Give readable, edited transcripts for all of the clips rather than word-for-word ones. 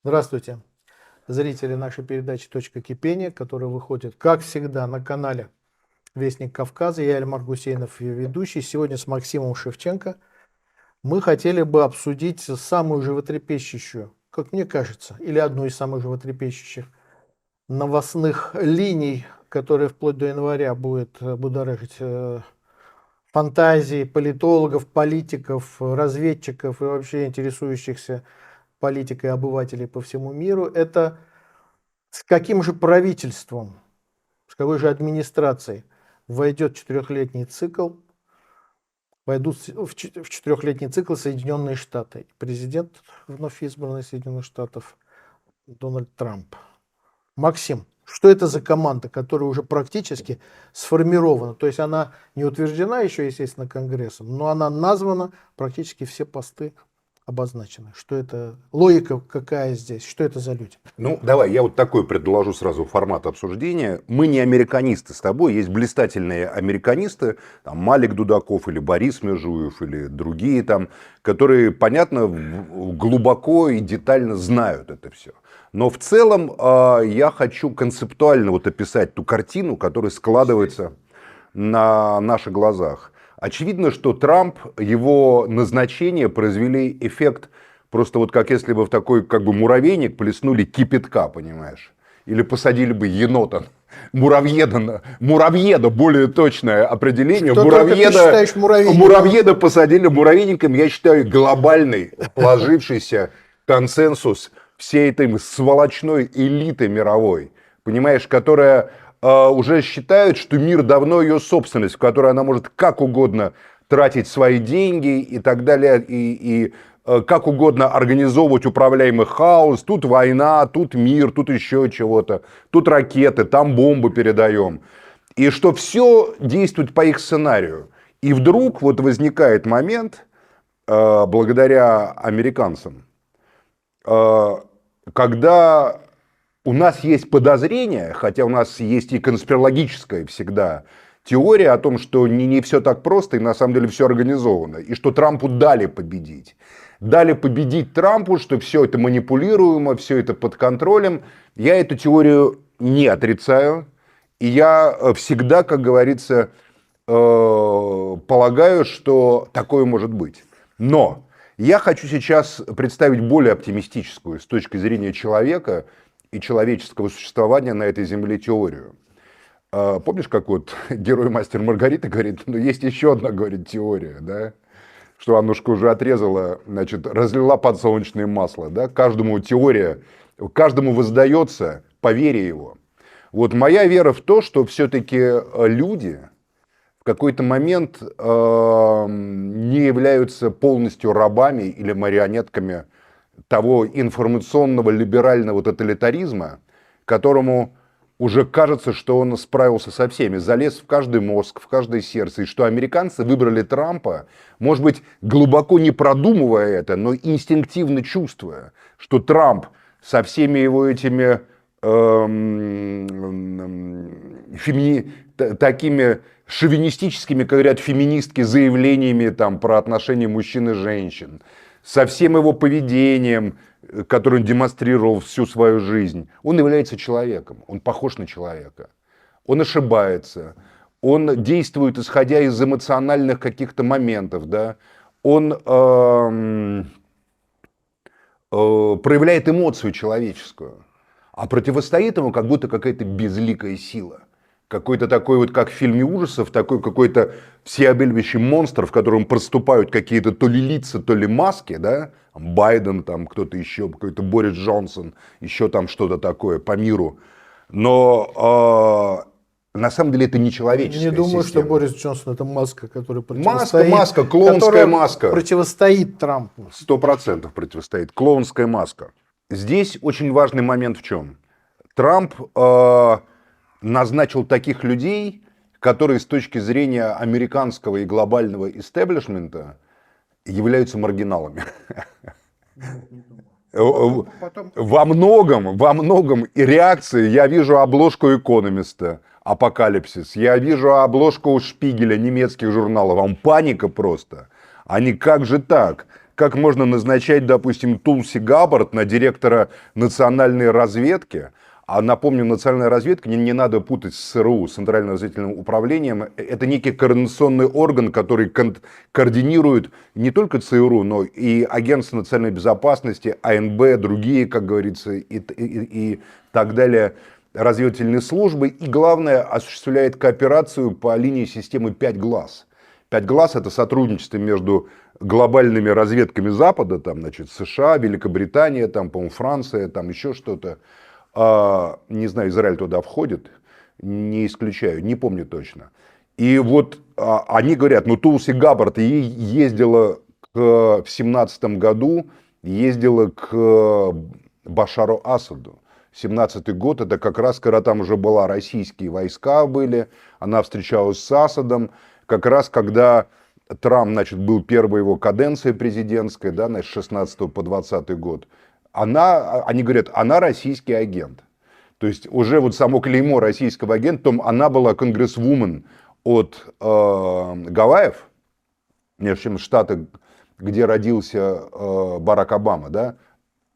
Здравствуйте, зрители нашей передачи «Точка кипения», которая выходит, как всегда, на канале «Вестник Кавказа». Я Эльмар Гусейнов, ее ведущий. Сегодня с Максимом Шевченко мы хотели бы обсудить самую животрепещущую, как мне кажется, или одну из самых животрепещущих новостных линий, которая вплоть до января будет будоражить фантазии политологов, политиков, разведчиков и вообще интересующихся политикой обывателей по всему миру. Это с каким же правительством, с какой же администрацией войдет четырехлетний цикл, войдут в четырехлетний цикл Соединенные Штаты. Президент вновь избранный Соединенных Штатов Дональд Трамп. Максим, что это за команда, которая уже практически сформирована? То есть она не утверждена еще, естественно, Конгрессом, но она названа, практически все посты обозначены. Что это? Логика какая здесь? Что это за люди? Ну, давай, я вот такой предложу сразу формат обсуждения. Мы не американисты с тобой, есть блистательные американисты, там, Малик Дудаков или Борис Межуев или другие там, которые, понятно, глубоко и детально знают это все. Но в целом я хочу концептуально вот описать ту картину, которая складывается на наших глазах. Очевидно, что Трамп, его назначение произвели эффект просто вот как если бы в такой как бы муравейник плеснули кипятка, понимаешь? Или посадили бы енота. Муравьеда, более точное определение. Что только ты считаешь муравейником? Муравьеда посадили муравейником, я считаю, глобальный, сложившийся консенсус всей этой сволочной элиты мировой, понимаешь, которая уже считают, что мир давно ее собственность, в которой она может как угодно тратить свои деньги и так далее, и как угодно организовывать управляемый хаос. Тут война, тут мир, тут еще чего-то, тут ракеты, там бомбы передаем. И что все действует по их сценарию. И вдруг вот возникает момент, благодаря американцам, когда у нас есть подозрение, хотя у нас есть и конспирологическая всегда теория о том, что не все так просто и на самом деле все организовано. И что Трампу дали победить. Дали победить Трампу, что все это манипулируемо, все это под контролем. Я эту теорию не отрицаю. И я всегда, как говорится, полагаю, что такое может быть. Но я хочу сейчас представить более оптимистическую с точки зрения человека и человеческого существования на этой земле теорию. Помнишь, как вот герой Мастер Маргарита говорит, ну есть еще одна, говорит, теория, да? Что Аннушка уже отрезала, значит, разлила подсолнечное масло, да? Каждому теория, каждому воздается по вере его. Вот моя вера в то, что все-таки люди в какой-то момент не являются полностью рабами или марионетками того информационного либерального тоталитаризма, которому уже кажется, что он справился со всеми, залез в каждый мозг, в каждое сердце, и что американцы выбрали Трампа, может быть, глубоко не продумывая это, но инстинктивно чувствуя, что Трамп со всеми его этими такими шовинистическими, как говорят феминистки, заявлениями там, про отношения мужчин и женщин, со всем его поведением, которое он демонстрировал всю свою жизнь, он является человеком, он похож на человека, он ошибается, он действует исходя из эмоциональных каких-то моментов, да? Он проявляет эмоцию человеческую, а противостоит ему как будто какая-то безликая сила. Какой-то такой вот, как в фильме ужасов, такой какой-то всеобъемлющий монстр, в котором проступают какие-то то ли лица, то ли маски, да? Байден, там кто-то еще, какой-то Борис Джонсон, еще там что-то такое по миру. Но на самом деле это не человеческая Не думаю, система. что Борис Джонсон это маска, которая Маска, клоунская маска. Противостоит Трампу. 100% противостоит. Клоунская маска. Здесь очень важный момент в чем? Трамп назначил таких людей, которые с точки зрения американского и глобального истеблишмента являются маргиналами. Во многом и реакции я вижу обложку «Экономиста», «Апокалипсис», я вижу обложку «Шпигеля», немецких журналов, вам паника просто. Они как же так? как можно назначать, допустим, Тулси Габбард на директора национальной разведки. А напомню, национальная разведка, не надо путать с ЦРУ, с Центральным разведывательным управлением. Это некий координационный орган, который координирует не только ЦРУ, но и Агентство национальной безопасности, АНБ, другие, как говорится, и так далее, разведывательные службы. И главное, осуществляет кооперацию по линии системы «Пять глаз». «Пять глаз» — это сотрудничество между глобальными разведками Запада, там, значит, США, Великобритания, там, по-моему, Франция, там еще что-то. Не знаю, Израиль туда входит, не исключаю, не помню точно. И вот они говорят, ну Тулси Габбард ездила в 17 году, ездила к Башару Асаду. 17-й год, это как раз, когда там уже была, российские войска были, она встречалась с Асадом, как раз когда Трамп, значит, был первой его каденция президентская, да, значит, с 16 по 20 год. Они говорят, она российский агент. То есть уже вот само клеймо российского агента, она была конгрессвумен от Гавайев, между чем штаты, где родился Барак Обама, да,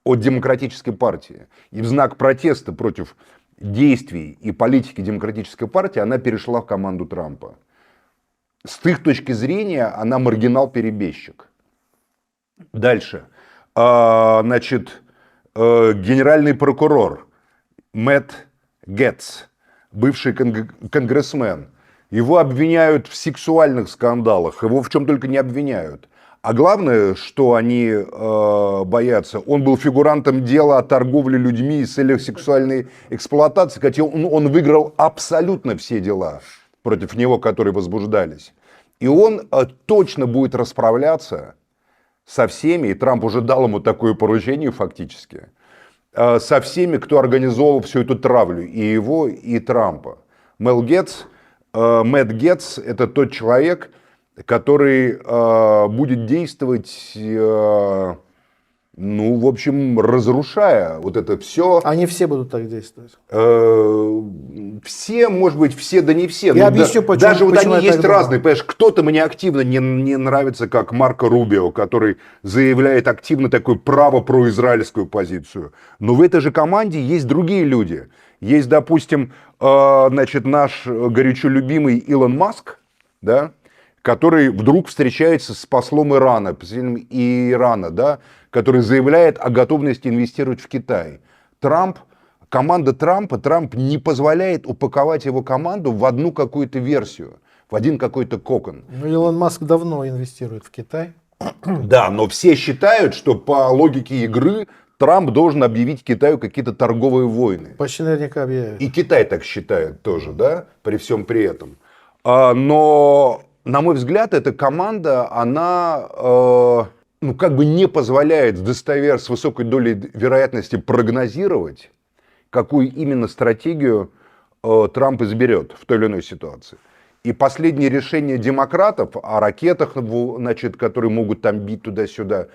от Демократической партии. И в знак протеста против действий и политики Демократической партии она перешла в команду Трампа. С их точки зрения она маргинал-перебежчик. Дальше. Значит, генеральный прокурор Мэтт Гетц, бывший конгрессмен, его обвиняют в сексуальных скандалах, его в чем только не обвиняют. А главное, что они боятся, он был фигурантом дела о торговле людьми с целью сексуальной эксплуатации, хотя он выиграл абсолютно все дела против него, которые возбуждались. И он точно будет расправляться со всеми, и Трамп уже дал ему такое поручение фактически, со всеми, кто организовал всю эту травлю, и его, и Трампа. Мэтт Гетц – это тот человек, который будет действовать, ну, в общем, разрушая вот это все. Они все будут так действовать. Все, может быть, все, да не все. Я объясню, почему. Даже вот почему они есть разные. Понимаешь, кто-то мне активно не нравится, как Марко Рубио, который заявляет активно такую право-произраильскую позицию. Но в этой же команде есть другие люди. Есть, допустим, значит, наш горячо любимый Илон Маск, да, который вдруг встречается с послом Ирана, да, который заявляет о готовности инвестировать в Китай. Трамп не позволяет упаковать его команду в одну какую-то версию, в один какой-то кокон. Ну, Илон Маск давно инвестирует в Китай. Да, но все считают, что по логике игры Трамп должен объявить Китаю какие-то торговые войны. Почти наверняка объявит. И Китай так считает тоже, да, при всем при этом. Но, на мой взгляд, эта команда, она, ну, как бы не позволяет с высокой долей вероятности прогнозировать, какую именно стратегию Трамп изберет в той или иной ситуации. И последнее решение демократов о ракетах, значит, которые могут там бить туда-сюда,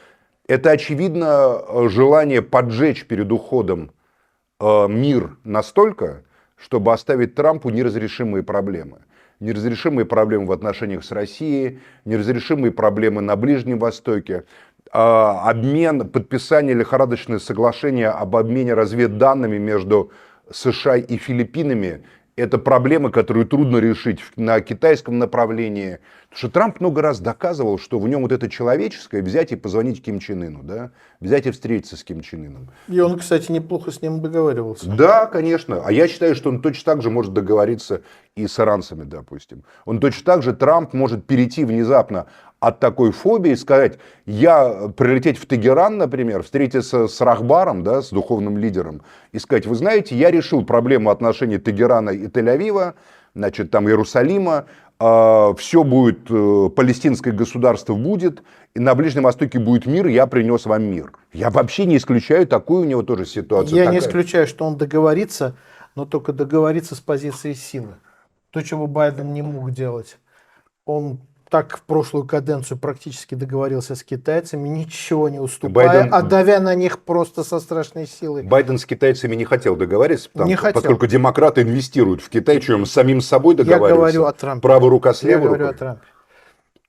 это, очевидно, желание поджечь перед уходом мир настолько, чтобы оставить Трампу неразрешимые проблемы. Неразрешимые проблемы в отношениях с Россией, неразрешимые проблемы на Ближнем Востоке, подписание лихорадочное соглашение об обмене разведданными между США и Филиппинами. Это проблема, которую трудно решить на китайском направлении. Потому что Трамп много раз доказывал, что в нем вот это человеческое взять и позвонить Ким Чен Ыну, да? Взять и встретиться с Ким Чен Ыном. И он, кстати, неплохо с ним договаривался. Да, конечно. А я считаю, что он точно так же может договориться и с иранцами, допустим. Он точно так же, Трамп может перейти внезапно от такой фобии и сказать, прилететь в Тегеран, например, встретиться с Рахбаром, да, с духовным лидером, и сказать, вы знаете, я решил проблему отношений Тегерана и Тель-Авива, значит, там Иерусалима, все будет, палестинское государство будет, и на Ближнем Востоке будет мир, я принес вам мир. Я вообще не исключаю такую у него тоже ситуацию. Я не исключаю, что он договорится, но только договорится с позиции силы. То, чего Байден не мог делать. Он так в прошлую каденцию практически договорился с китайцами, ничего не уступая, а давя на них просто со страшной силой. Байден с китайцами не хотел договориться, поскольку демократы инвестируют в Китай, чем самим собой договариваться. Я говорю о Трампе. Правая рука слева. Я говорю о Трампе.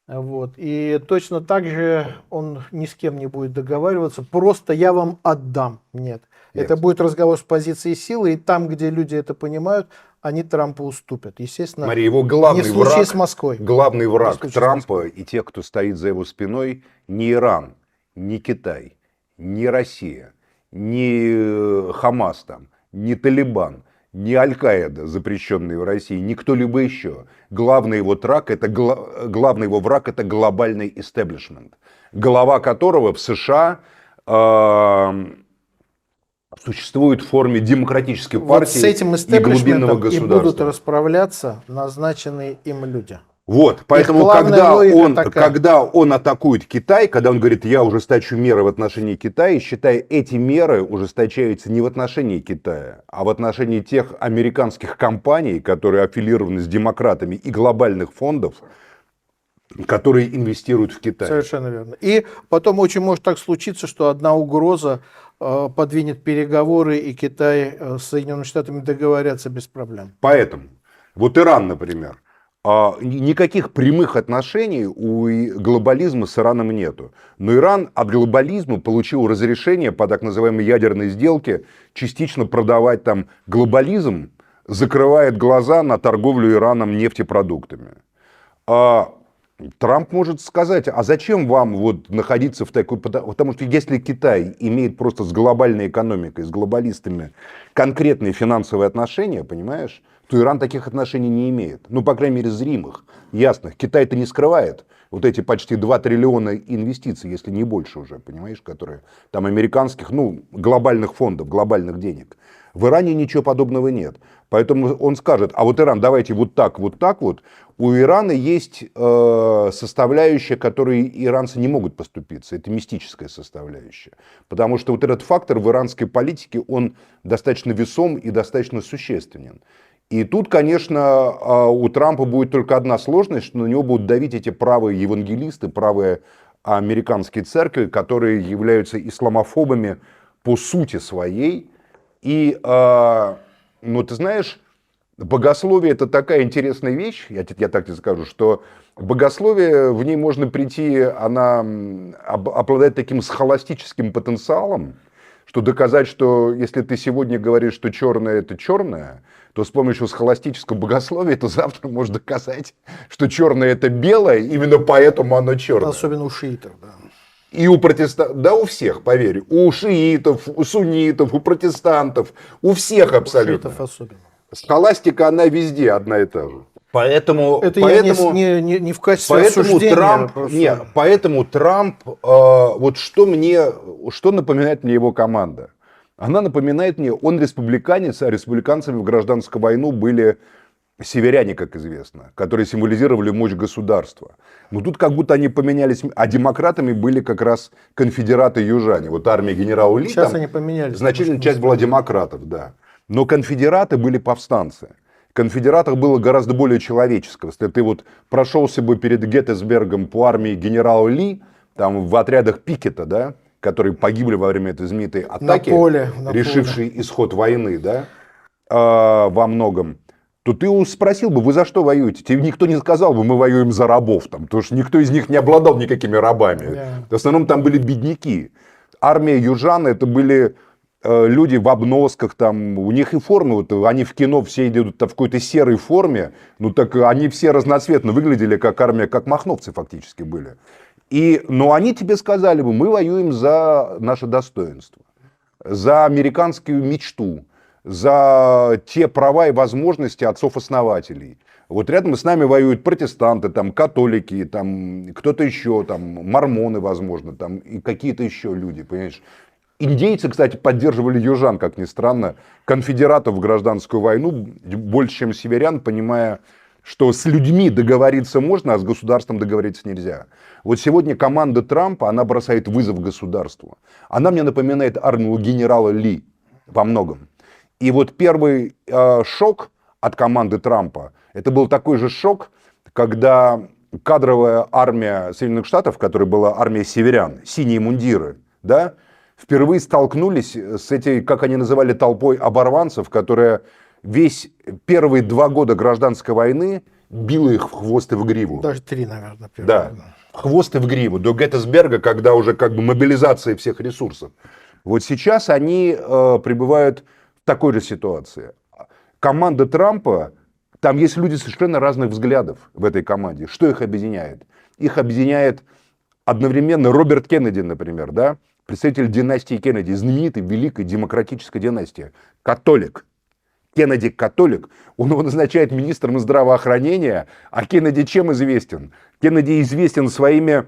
Вот. И точно так же он ни с кем не будет договариваться, просто я вам отдам. Нет. Это Нет. будет разговор с позиции силы, и там, где люди это понимают, они Трампу уступят. Естественно, Смотри, его не в случае с Москвой. главный Не в враг случае с Трампа Москвой. и тех, кто стоит за его спиной, не Иран, не Китай, не Россия, не Хамас там, не Талибан, не Аль-Каида, запрещенные в России, не кто-либо еще. Главный его враг это глобальный истеблишмент, глава которого в США существует в форме демократической Вот партии с этим и глубинного истеблишментом и будут государства. расправляться назначенные им люди. Вот, поэтому, главная логика такая. когда он атакует Китай, когда он говорит, я ужесточу меры в отношении Китая, считай, эти меры ужесточаются не в отношении Китая, а в отношении тех американских компаний, которые аффилированы с демократами, и глобальных фондов, которые инвестируют в Китай. Совершенно верно. И потом очень может так случиться, что одна угроза подвинет переговоры, и Китай с Соединенными Штатами договорятся без проблем. Поэтому, вот Иран, например, никаких прямых отношений у глобализма с Ираном нету. Но Иран от глобализма получил разрешение по так называемой ядерной сделке частично продавать там глобализм, закрывает глаза на торговлю Ираном нефтепродуктами. Трамп может сказать, а зачем вам вот находиться в такой... Потому что если Китай имеет просто с глобальной экономикой, с глобалистами конкретные финансовые отношения, понимаешь, то Иран таких отношений не имеет. Ну, по крайней мере, зримых, ясных. Китай-то не скрывает вот эти почти 2 триллиона инвестиций, если не больше уже, понимаешь, которые там американских, ну, глобальных фондов, глобальных денег. В Иране ничего подобного нет. Поэтому он скажет, а вот Иран, давайте вот так вот. У Ирана есть составляющая, которой иранцы не могут поступиться. Это мистическая составляющая. Потому что вот этот фактор в иранской политике, он достаточно весом и достаточно существенен. И тут, конечно, у Трампа будет только одна сложность, что на него будут давить эти правые евангелисты, правые американские церкви, которые являются исламофобами по сути своей. И, ну, ты знаешь, богословие это такая интересная вещь, я так тебе скажу, что богословие, в ней можно прийти, она обладает таким схоластическим потенциалом, что доказать, что если ты сегодня говоришь, что черное это черное, то с помощью схоластического богословия ты завтра можешь доказать, что черное это белое, именно поэтому оно черное. Особенно у шиитов, да. И у протестантов, да у всех, поверь, у шиитов, у суннитов, у протестантов, у всех абсолютно. У шиитов особенно. Схоластика, она везде одна и та же. Поэтому, это поэтому, я не в качестве осуждения. Поэтому Трамп, вот что напоминает мне его команда? Она напоминает мне, он республиканец, а республиканцами в гражданскую войну были северяне, как известно, которые символизировали мощь государства. Но тут как будто они поменялись, а демократами были как раз конфедераты-южане. Вот армия генерала Ли, сейчас там, они поменялись. значительная часть была демократов, да. Но конфедераты были повстанцы. Конфедератов было гораздо более человеческого. Если ты вот прошелся бы перед Геттисбергом по армии генерала Ли, там в отрядах Пикета, да, которые погибли во время этой знаменитой атаки, решившей исход войны, да, во многом, то ты спросил бы, вы за что воюете? Тебе никто не сказал бы, мы воюем за рабов, там, потому что никто из них не обладал никакими рабами. В основном там были бедняки. Армия южан это были люди в обносках, там, у них и формы, вот, они в кино все идут в какой-то серой форме, ну так они все разноцветно выглядели, как армия, как махновцы фактически были. Но они тебе сказали бы, мы воюем за наше достоинство, за американскую мечту, за те права и возможности отцов-основателей. Вот рядом с нами воюют протестанты, там, католики, там, кто-то еще, там, мормоны, возможно, там, и какие-то еще люди, понимаешь. Индейцы, кстати, поддерживали южан, как ни странно, конфедератов в гражданскую войну, больше, чем северян, понимая, что с людьми договориться можно, а с государством договориться нельзя. Вот сегодня команда Трампа, она бросает вызов государству. Она мне напоминает армию генерала Ли во многом. И вот первый шок от команды Трампа, это был такой же шок, когда кадровая армия Соединенных Штатов, которая была армия северян, синие мундиры, да, впервые столкнулись с этой, как они называли, толпой оборванцев, которая весь первые 2 года гражданской войны била их в хвост и в гриву. Даже 3, наверное. Да, в хвост и в гриву. До Геттисберга, когда уже как бы мобилизация всех ресурсов. Вот сейчас они пребывают в такой же ситуации. Команда Трампа, там есть люди совершенно разных взглядов в этой команде. Что их объединяет? Их объединяет одновременно Роберт Кеннеди, например, да? Представитель династии Кеннеди, знаменитой великой демократической династии, католик. Кеннеди католик, он его назначает министром здравоохранения, а Кеннеди чем известен? Кеннеди известен своими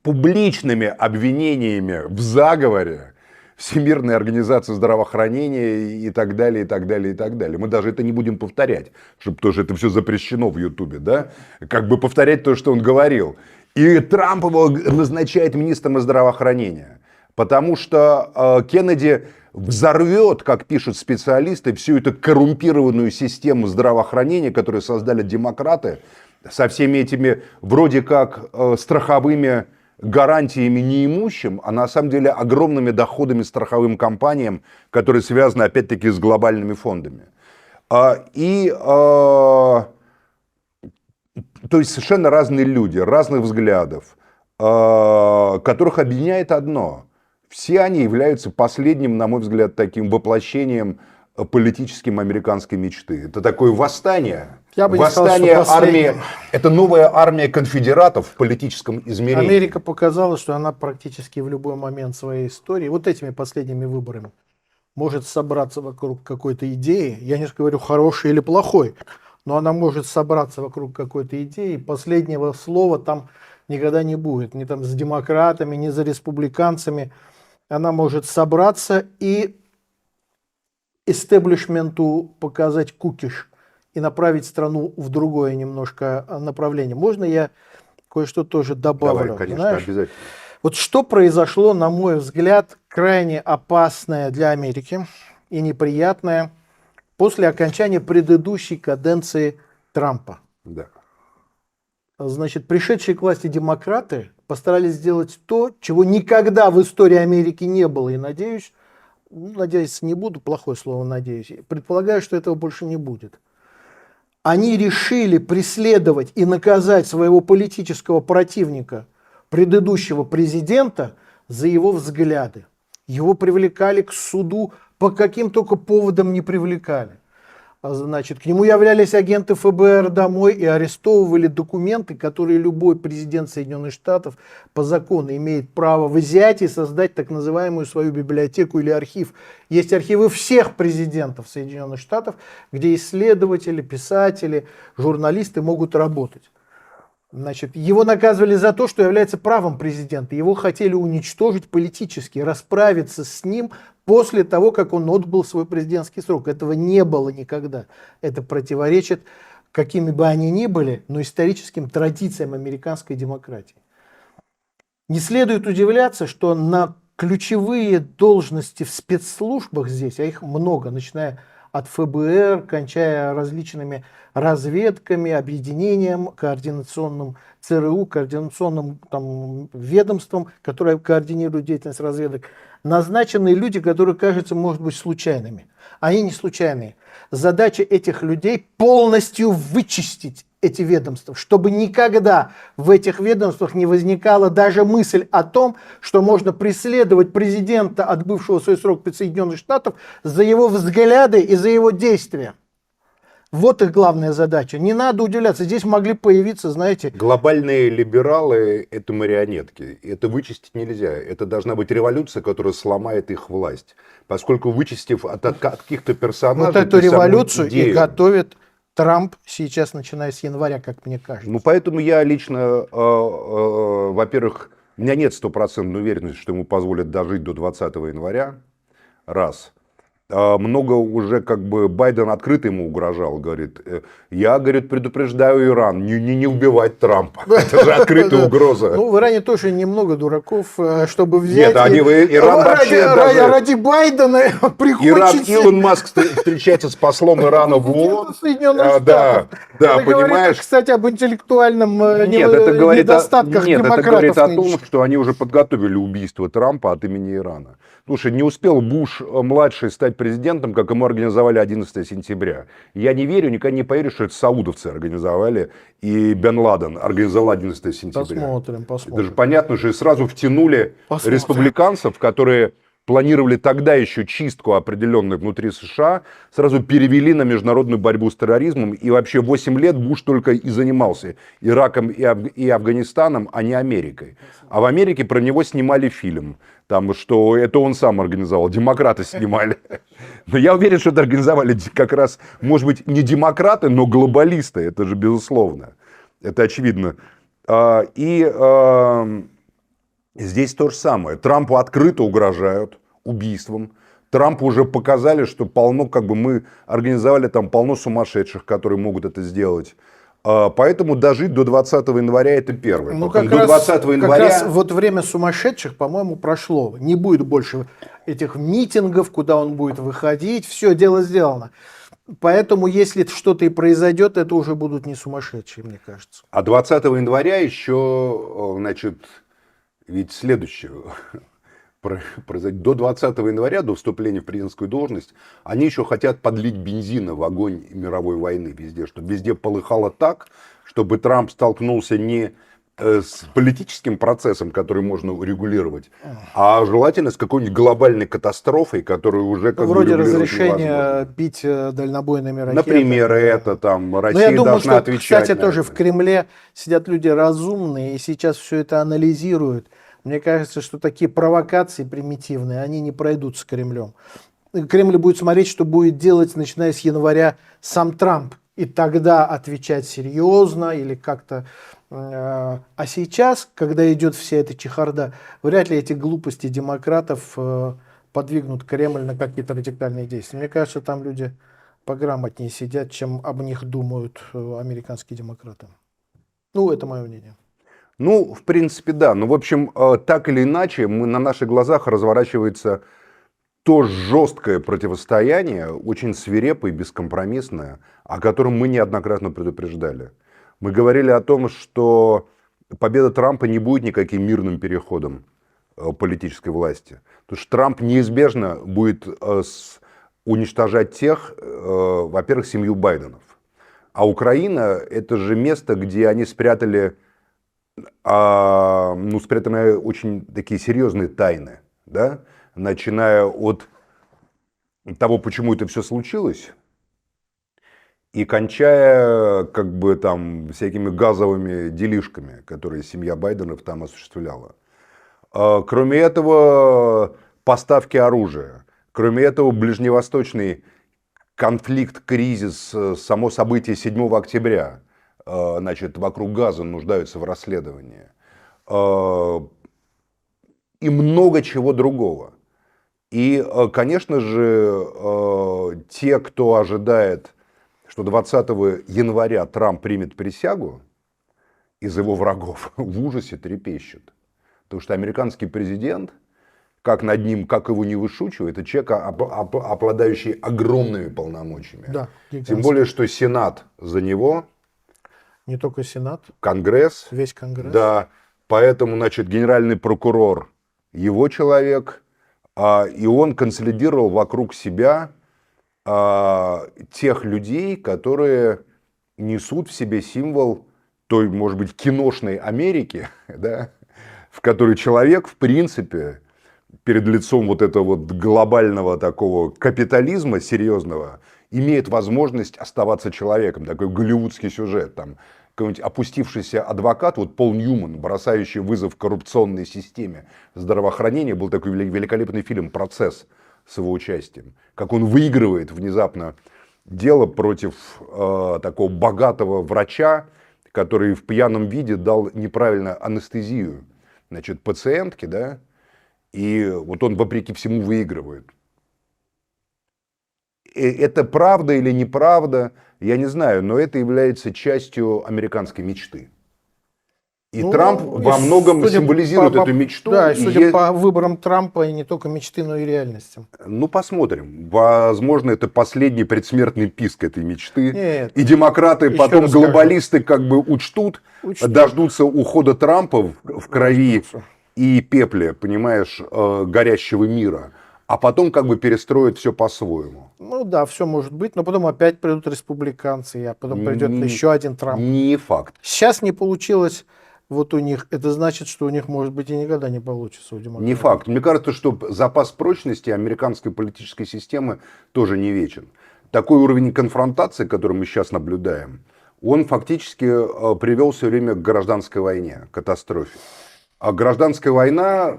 публичными обвинениями в заговоре Всемирной организации здравоохранения и так далее, и так далее, и так далее. Мы даже это не будем повторять, потому что это все запрещено в Ютубе, да? Как бы повторять то, что он говорил. И Трамп его назначает министром здравоохранения, потому что Кеннеди взорвет, как пишут специалисты, всю эту коррумпированную систему здравоохранения, которую создали демократы, со всеми этими вроде как страховыми гарантиями неимущим, а на самом деле огромными доходами страховым компаниям, которые связаны опять-таки с глобальными фондами. То есть совершенно разные люди, разных взглядов, которых объединяет одно. Все они являются последним, на мой взгляд, таким воплощением политическим американской мечты. Это такое восстание. Я бы не восстание сказал, армии. Это новая армия конфедератов в политическом измерении. Америка показала, что она практически в любой момент своей истории, вот этими последними выборами, может собраться вокруг какой-то идеи. Я не говорю хорошей или плохой, но она может собраться вокруг какой-то идеи. Последнего слова там никогда не будет. Ни там с демократами, ни за республиканцами. Она может собраться и истеблишменту показать кукиш и направить страну в другое немножко направление. Можно я кое-что тоже добавлю? Давай, конечно, Знаешь, обязательно. вот что произошло, на мой взгляд, крайне опасное для Америки и неприятное после окончания предыдущей каденции Трампа. Да. Значит, пришедшие к власти демократы постарались сделать то, чего никогда в истории Америки не было. И надеюсь, надеяться не буду, плохое слово надеюсь, предполагаю, что этого больше не будет. Они решили преследовать и наказать своего политического противника, предыдущего президента, за его взгляды. Его привлекали к суду, по каким только поводам не привлекали. Значит, к нему являлись агенты ФБР домой и арестовывали документы, которые любой президент Соединенных Штатов по закону имеет право взять и создать так называемую свою библиотеку или архив. Есть архивы всех президентов Соединенных Штатов, где исследователи, писатели, журналисты могут работать. Значит, его наказывали за то, что является правом президента. Его хотели уничтожить политически, расправиться с ним после того, как он отбыл свой президентский срок. Этого не было никогда. Это противоречит, какими бы они ни были, но историческим традициям американской демократии. Не следует удивляться, что на ключевые должности в спецслужбах здесь, а их много, начиная от ФБР, кончая различными разведками, объединением, координационным ЦРУ, координационным ведомством, которое координирует деятельность разведок, назначены люди, которые кажутся, может быть, случайными. Они не случайные. Задача этих людей полностью вычистить эти ведомства, чтобы никогда в этих ведомствах не возникала даже мысль о том, что можно преследовать президента, отбывшего свой срок в Соединенных Штатах, за его взгляды и за его действия. Вот их главная задача. Не надо удивляться. Здесь могли появиться, знаете... Глобальные либералы – это марионетки. Это вычистить нельзя. Это должна быть революция, которая сломает их власть. Поскольку вычистив от каких-то персонажей... Вот эту революцию и готовит Трамп сейчас, начиная с января, как мне кажется. Ну, поэтому я лично, во-первых, у меня нет стопроцентной уверенности, что ему позволят дожить до 20 января. Раз. Много уже как бы Байден открыто ему угрожал, говорит, я, говорит, предупреждаю Иран, не убивать Трампа. Это же открытая угроза. Ну, в Иране тоже немного дураков, чтобы взять... Нет, Иран вообще ради Байдена приходит... Илон Маск встречается с послом Ирана в ООН. Да, понимаешь? Кстати, об интеллектуальном Нет, недостатках демократов. это говорит о том, что они уже подготовили убийство Трампа от имени Ирана. Слушай, не успел Буш-младший стать президентом, как ему организовали 11 сентября. Я не верю, никогда не поверю, что это саудовцы организовали, и Бен Ладен организовал 11 сентября. Посмотрим. Это же понятно, что и сразу втянули Посмотрим. республиканцев, которые планировали тогда еще чистку определенную внутри США, сразу перевели на международную борьбу с терроризмом. И вообще 8 лет Буш только и занимался Ираком и Афганистаном, а не Америкой. А в Америке про него снимали фильм. Там, что это он сам организовал, демократы снимали. Но я уверен, что это организовали как раз, может быть, не демократы, но глобалисты. Это же безусловно. Это очевидно. Здесь то же самое. Трампу открыто угрожают убийством. Трампу уже показали, что полно, мы организовали там полно сумасшедших, которые могут это сделать. Поэтому дожить до 20 января это первое. Ну, Потом до 20 января... как раз вот время сумасшедших, по-моему, прошло. Не будет больше этих митингов, куда он будет выходить. Все, дело сделано. Поэтому, если что-то и произойдет, это уже будут не сумасшедшие, мне кажется. А 20 января еще, ведь следующее произойдет. До 20 января, до вступления в президентскую должность, они еще хотят подлить бензина в огонь мировой войны везде, чтобы везде полыхало так, чтобы Трамп столкнулся не с политическим процессом, который можно урегулировать, а желательно с какой-нибудь глобальной катастрофой, которую уже вроде разрешения бить дальнобойными ракетами. Например, это там Россия Но я думаю, должна что, отвечать. кстати, тоже в Кремле сидят люди разумные и сейчас все это анализируют. Мне кажется, что такие провокации примитивные, они не пройдут с Кремлем. Кремль будет смотреть, что будет делать, начиная с января, сам Трамп. И тогда отвечать серьезно или как-то. А сейчас, когда идет вся эта чехарда, вряд ли эти глупости демократов подвигнут Кремль на какие-то радикальные действия. Мне кажется, там люди пограмотнее сидят, чем об них думают американские демократы. Ну, это мое мнение. Ну, в принципе, да. Ну, в общем, так или иначе, на наших глазах разворачивается то жесткое противостояние, очень свирепое и бескомпромиссное, о котором мы неоднократно предупреждали. Мы говорили о том, что победа Трампа не будет никаким мирным переходом политической власти. Потому что Трамп неизбежно будет уничтожать тех, во-первых, семью Байденов. А Украина – это же место, где они спрятали, спрятаны очень такие серьезные тайны, да? Начиная от того, почему это все случилось, и кончая всякими газовыми делишками, которые семья Байденов там осуществляла. Кроме этого, поставки оружия. Кроме этого, ближневосточный конфликт, кризис, само событие 7 октября, вокруг Газа нуждаются в расследовании. И много чего другого. И, конечно же, те, кто ожидает, что 20 января Трамп примет присягу, из его врагов в ужасе трепещут. Потому что американский президент, как над ним, как его не вышучивает, это человек, обладающий огромными полномочиями. Да, тем более, что Сенат за него. Не только Сенат. Конгресс. Весь Конгресс. Да. Поэтому, генеральный прокурор его человек. И он консолидировал вокруг себя тех людей, которые несут в себе символ той, может быть, киношной Америки, да, в которой человек, в принципе, перед лицом вот этого глобального такого капитализма серьезного, имеет возможность оставаться человеком. Такой голливудский сюжет. Там какой-нибудь опустившийся адвокат, Пол Ньюман, бросающий вызов коррупционной системе здравоохранения, был такой великолепный фильм «Процесс» с его участием. Как он выигрывает внезапно дело против такого богатого врача, который в пьяном виде дал неправильно анестезию, пациентке, да, и он вопреки всему выигрывает. Это правда или неправда, я не знаю, но это является частью американской мечты. И Трамп во многом символизирует эту мечту. Да, и судя по выборам Трампа, и не только мечты, но и реальности. Ну, посмотрим. Возможно, это последний предсмертный писк этой мечты. Нет, и демократы, потом глобалисты учтут, дождутся ухода Трампа в крови и пепле, понимаешь, горящего мира. а потом как бы перестроят все по-своему. Ну да, все может быть, но потом опять придут республиканцы, а потом придет еще один Трамп. Не факт. Сейчас не получилось вот у них, это значит, что у них, может быть, и никогда не получится у демократов. Не факт. Мне кажется, что запас прочности американской политической системы тоже не вечен. Такой уровень конфронтации, который мы сейчас наблюдаем, он фактически привел все время к гражданской войне, к катастрофе. А гражданская война,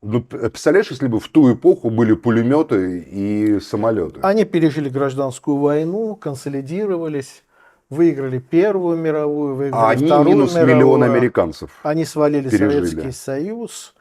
ну, представляешь, если бы в ту эпоху были пулеметы и самолеты? Они пережили гражданскую войну, консолидировались, выиграли Первую мировую, выиграли А они Вторую минус мировую. миллион американцев. Они свалили пережили. Советский Союз.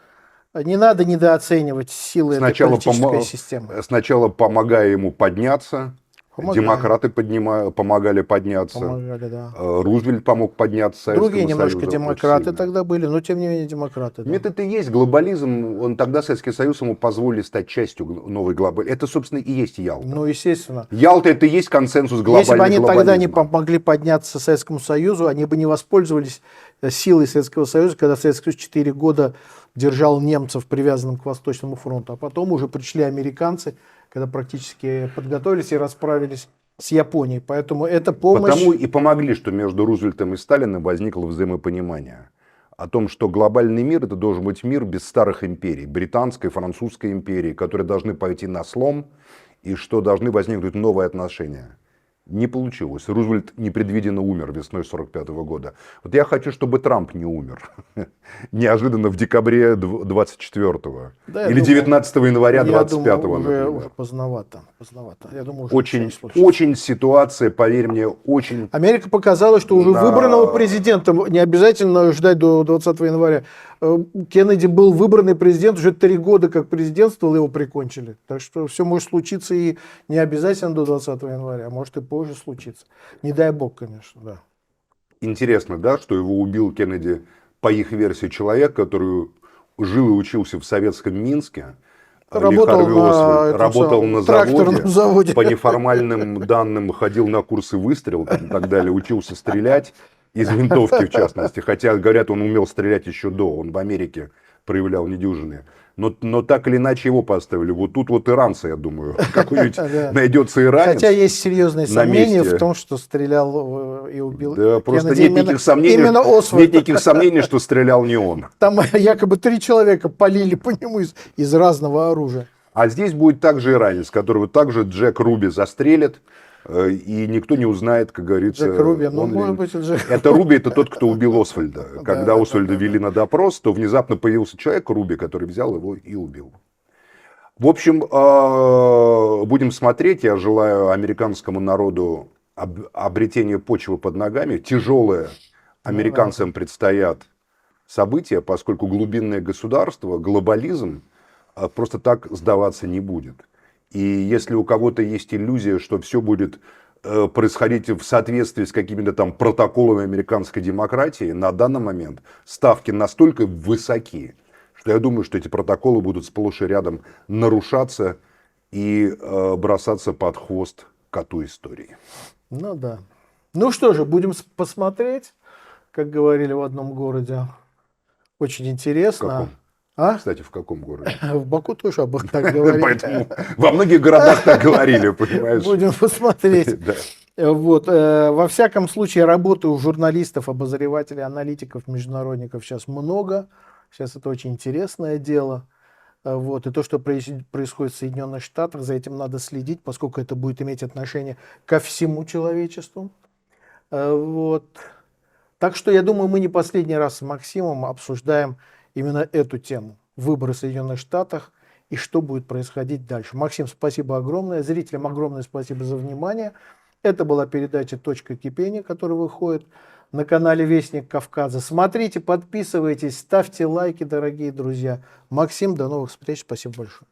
Не надо недооценивать силы этой политической системы. Сначала помогая ему подняться, Помогали. демократы помогали подняться, Помогали, да. Рузвельт помог подняться Советскому Другие немножко Союзу демократы очень сильно. тогда были, но тем не менее демократы. Да. Это и есть глобализм, он тогда Советский Союз ему позволили стать частью новой глобализации. Это, собственно, и есть Ялта. Ну, естественно. Ялта это и есть консенсус глобального Если бы они глобализма. тогда не помогли подняться Советскому Союзу, они бы не воспользовались силой Советского Союза, когда Советский Союз 4 года держал немцев привязанным к Восточному фронту. А потом уже пришли американцы, когда практически подготовились и расправились с Японией. Поэтому эта помощь... Потому и помогли, что между Рузвельтом и Сталиным возникло взаимопонимание о том, что глобальный мир это должен быть мир без старых империй, британской, французской империи, которые должны пойти на слом и что должны возникнуть новые отношения. Не получилось. Рузвельт непредвиденно умер весной 1945 года. Вот я хочу, чтобы Трамп не умер. Неожиданно в декабре 24-го. Да, Или 19 января 25-го. Уже поздновато. Я думаю, уже Очень ситуация, поверь мне, очень... Америка показала, что уже выбранного президента не обязательно ждать до 20 января. Кеннеди был выбранный президент, уже 3 года как президентствовал, его прикончили. Так что все может случиться и не обязательно до 20 января, а может и позже случиться. Не дай бог, конечно, да. Интересно, да, что его убил Кеннеди, по их версии, человек, который жил и учился в советском Минске. Работал на заводе, по неформальным данным ходил на курсы выстрелов и так далее, учился стрелять из винтовки в частности. Хотя, говорят, он умел стрелять еще до, он в Америке проявлял недюжинные. Но так или иначе его поставили. Вот тут вот иранцы, я думаю, какой-нибудь найдется иранец. Хотя есть серьезные сомнения в том, что стрелял и убил. Да, просто нет никаких сомнений, что стрелял не он. Там якобы 3 человека полили по нему из разного оружия. А здесь будет также иранец, которого также Джек Руби застрелит, и никто не узнает, как говорится. Джек Руби, может быть, Джек. Это Руби, это тот, кто убил Освальда. Когда Освальда вели на допрос, то внезапно появился человек, Руби, который взял его и убил. В общем, будем смотреть. Я желаю американскому народу обретения почвы под ногами. Тяжелые американцам предстоят события, поскольку глубинное государство, глобализм просто так сдаваться не будет. И если у кого-то есть иллюзия, что все будет происходить в соответствии с какими-то там протоколами американской демократии, на данный момент ставки настолько высоки, что я думаю, что эти протоколы будут сплошь и рядом нарушаться и бросаться под хвост коту истории. Ну да. Ну что же, будем посмотреть, как говорили в одном городе. Очень интересно. В каком? А? Кстати, в каком городе? В Баку тоже об этом так говорили. Поэтому во многих городах так говорили, понимаешь? Будем посмотреть. Вот. Во всяком случае, работы у журналистов, обозревателей, аналитиков, международников сейчас много. Сейчас это очень интересное дело. Вот. И то, что происходит в Соединенных Штатах, за этим надо следить, поскольку это будет иметь отношение ко всему человечеству. Вот. Так что, я думаю, мы не последний раз с Максимом обсуждаем именно эту тему. Выборы в Соединенных Штатах и что будет происходить дальше. Максим, спасибо огромное. Зрителям огромное спасибо за внимание. Это была передача «Точка кипения», которая выходит на канале «Вестник Кавказа». Смотрите, подписывайтесь, ставьте лайки, дорогие друзья. Максим, до новых встреч. Спасибо большое.